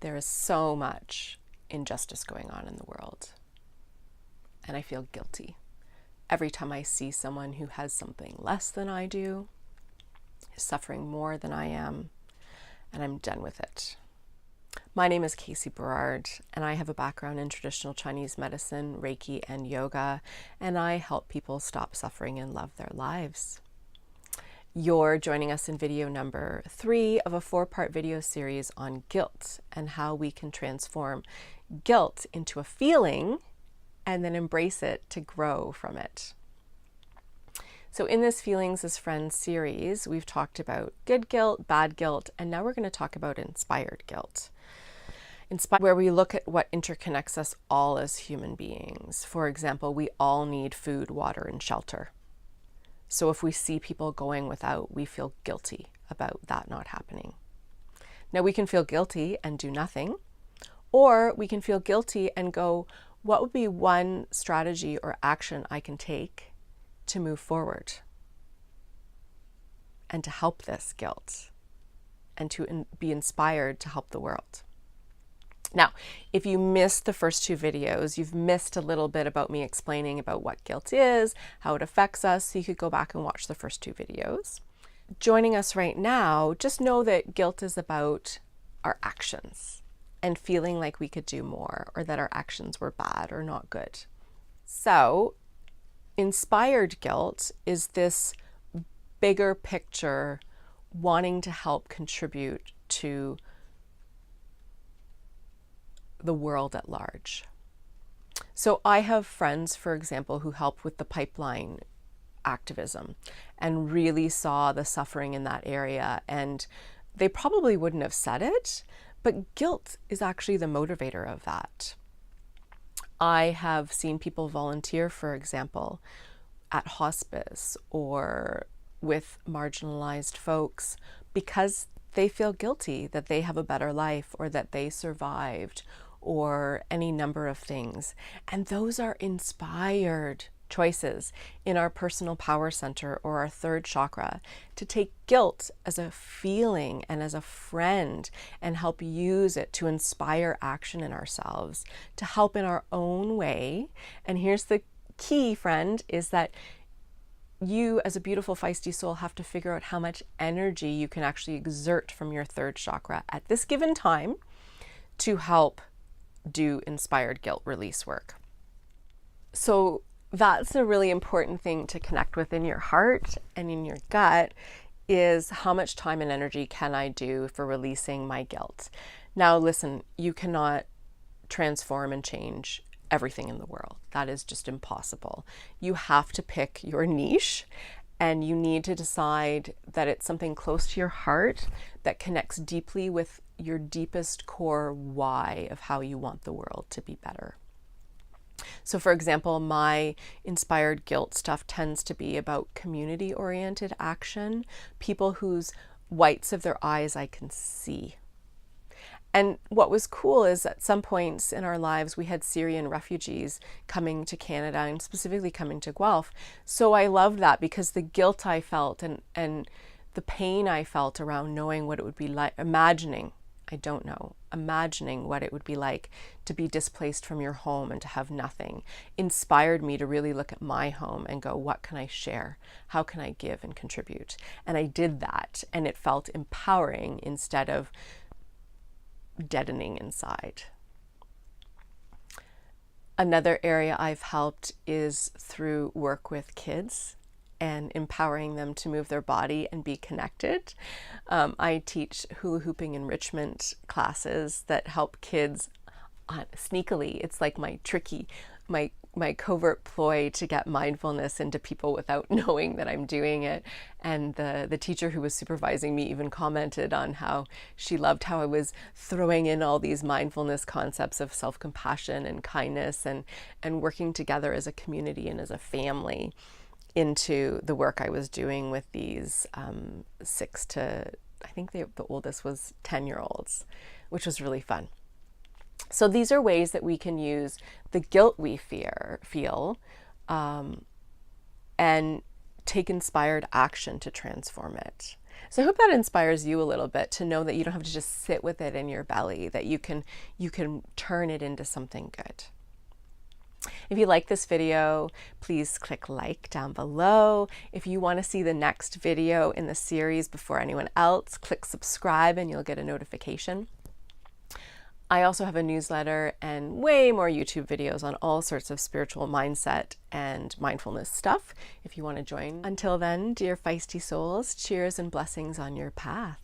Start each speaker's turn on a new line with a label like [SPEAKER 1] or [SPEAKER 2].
[SPEAKER 1] There is so much injustice going on in the world, and I feel guilty every time I see someone who has something less than I do, is suffering more than I am, and I'm done with it. My name is Casey Berard, and I have a background in traditional Chinese medicine, Reiki, and yoga, and I help people stop suffering and love their lives. You're joining us in video number 3 of a 4-part video series on guilt and how we can transform guilt into a feeling and then embrace it to grow from it. So in this Feelings as Friends series, we've talked about good guilt, bad guilt, and now we're going to talk about inspired guilt. Where we look at what interconnects us all as human beings. For example, we all need food, water, and shelter. So if we see people going without, we feel guilty about that not happening. Now we can feel guilty and do nothing, or we can feel guilty and go, what would be one strategy or action I can take to move forward and to help this guilt and to be inspired to help the world? Now, if you missed the first 2 videos, you've missed a little bit about me explaining about what guilt is, how it affects us, so you could go back and watch the first 2 videos. Joining us right now, just know that guilt is about our actions and feeling like we could do more, or that our actions were bad or not good. So, inspired guilt is this bigger picture wanting to help contribute to the world at large. So I have friends, for example, who help with the pipeline activism and really saw the suffering in that area, and they probably wouldn't have said it, but guilt is actually the motivator of that. I have seen people volunteer, for example, at hospice or with marginalized folks because they feel guilty that they have a better life or that they survived or any number of things. And those are inspired choices in our personal power center or our 3rd chakra to take guilt as a feeling and as a friend and help use it to inspire action in ourselves, to help in our own way. And here's the key, friend, is that you as a beautiful feisty soul have to figure out how much energy you can actually exert from your 3rd chakra at this given time to help do inspired guilt release work. So that's a really important thing to connect with in your heart and in your gut, is how much time and energy can I do for releasing my guilt? Now listen, you cannot transform and change everything in the world. That is just impossible. You have to pick your niche, and you need to decide that it's something close to your heart that connects deeply with your deepest core why of how you want the world to be better. So for example, my inspired guilt stuff tends to be about community-oriented action, people whose whites of their eyes I can see. And what was cool is at some points in our lives, we had Syrian refugees coming to Canada and specifically coming to Guelph. So I loved that because the guilt I felt and the pain I felt around knowing what it would be like, imagining what it would be like to be displaced from your home and to have nothing, inspired me to really look at my home and go, what can I share? How can I give and contribute? And I did that, and it felt empowering instead of deadening inside. Another area I've helped is through work with kids and empowering them to move their body and be connected. I teach hula hooping enrichment classes that help kids sneakily. It's like my covert ploy to get mindfulness into people without knowing that I'm doing it. And the teacher who was supervising me even commented on how she loved how I was throwing in all these mindfulness concepts of self-compassion and kindness and working together as a community and as a family into the work I was doing with these 6 to, I think the oldest was 10-year-olds, which was really fun. So these are ways that we can use the guilt we feel and take inspired action to transform it. So I hope that inspires you a little bit to know that you don't have to just sit with it in your belly, that you can turn it into something good. If you like this video, please click like down below. If you want to see the next video in the series before anyone else, click subscribe and you'll get a notification. I also have a newsletter and way more YouTube videos on all sorts of spiritual mindset and mindfulness stuff if you want to join. Until then, dear feisty souls, cheers and blessings on your path.